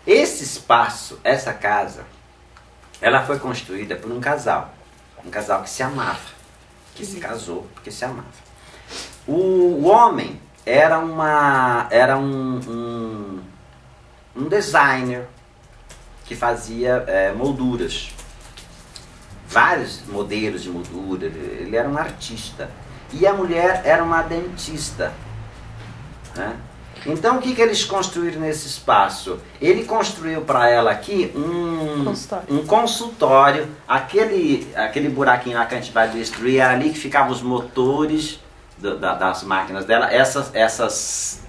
Esse espaço, essa casa, ela foi construída por um casal que se amava, que se casou porque se amava. O homem era um designer que fazia molduras, vários modelos de moldura, ele era um artista. E a mulher era uma dentista, né? Então o que eles construíram nesse espaço? Ele construiu para ela aqui um consultório. Aquele buraquinho lá que a gente vai destruir, era ali que ficavam os motores das máquinas dela. Esses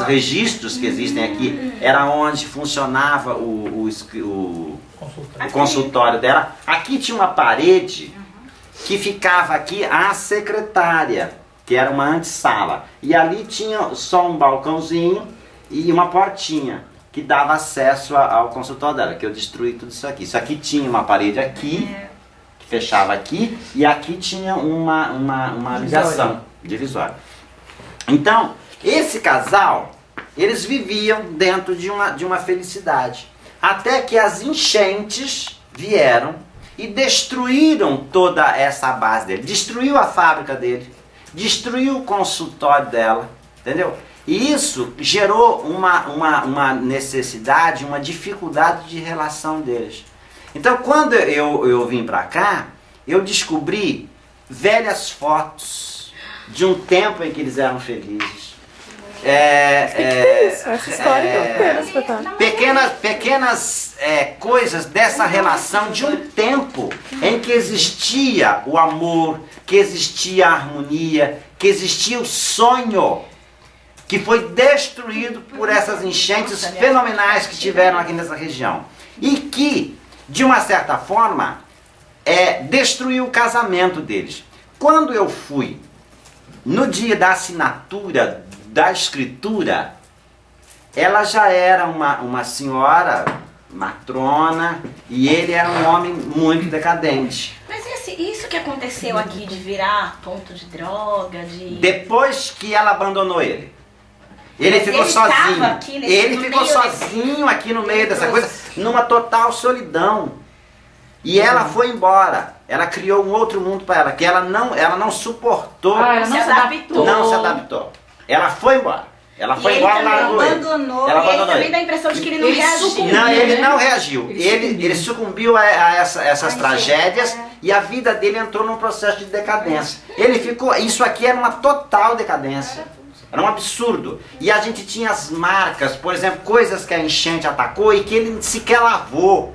registros que existem aqui, era onde funcionava o consultório dela. Aqui tinha uma parede que ficava aqui a secretária, que era uma antessala. E ali tinha só um balcãozinho e uma portinha que dava acesso ao consultório dela, que eu destruí tudo isso aqui. Isso aqui tinha uma parede aqui, que fechava aqui, e aqui tinha uma ligação divisória. Então, esse casal, eles viviam dentro de uma felicidade. Até que as enchentes vieram e destruíram toda essa base dele. Destruiu a fábrica dele, destruiu o consultório dela, entendeu? E isso gerou uma necessidade, uma dificuldade de relação deles. Então, quando eu vim pra cá, eu descobri velhas fotos de um tempo em que eles eram felizes. Essa história pequenas coisas dessa relação de um tempo em que existia o amor, que existia a harmonia, que existia o sonho, que foi destruído por essas enchentes fenomenais que tiveram aqui nessa região. E que, de uma certa forma, destruiu o casamento deles. Quando eu fui, no dia da assinatura da escritura, ela já era uma senhora matrona e ele era um homem muito decadente. Mas isso que aconteceu aqui de virar ponto de droga, depois que ela abandonou ele. Ele ficou sozinho. Ele ficou sozinho aqui no meio dessa coisa, numa total solidão. E ela foi embora. Ela criou um outro mundo para ela, que ela não suportou. Ela não se adaptou. Não se adaptou. Ela foi embora. Ela foi embora, largou ele. Ele também dá a impressão de que ele não reagiu. Não, ele não reagiu. Ele sucumbiu a essas tragédias e a vida dele entrou num processo de decadência. Ele ficou. Isso aqui era uma total decadência. Era um absurdo. E a gente tinha as marcas, por exemplo, coisas que a enchente atacou e que ele sequer lavou,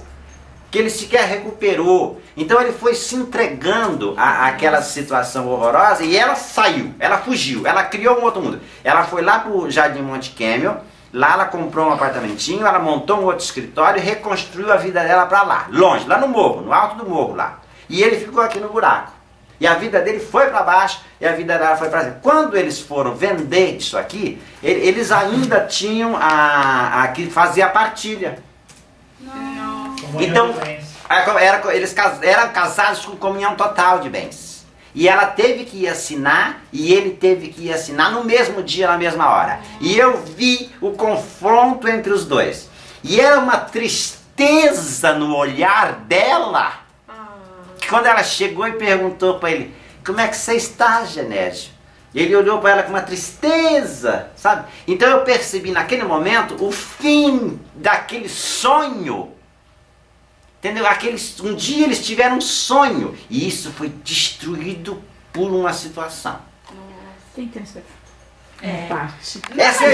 que ele sequer recuperou. Então ele foi se entregando àquela situação horrorosa e ela saiu, ela fugiu, ela criou um outro mundo. Ela foi lá pro Jardim Monte Camel, lá ela comprou um apartamentinho, ela montou um outro escritório e reconstruiu a vida dela para lá, longe, lá no morro, no alto do morro lá. E ele ficou aqui no buraco. E a vida dele foi para baixo e a vida dela foi para cima. Quando eles foram vender isso aqui, eles ainda tinham a que fazia a partilha. Então, eles eram casados com comunhão total de bens. E ela teve que ir assinar, e ele teve que ir assinar no mesmo dia, na mesma hora. E eu vi o confronto entre os dois. E era uma tristeza no olhar dela. Que quando ela chegou e perguntou para ele: como é que você está, Genésio? Ele olhou para ela com uma tristeza, sabe? Então eu percebi naquele momento o fim daquele sonho. Entendeu? Um dia eles tiveram um sonho e isso foi destruído por uma situação. Tem que ter parte. Essa é a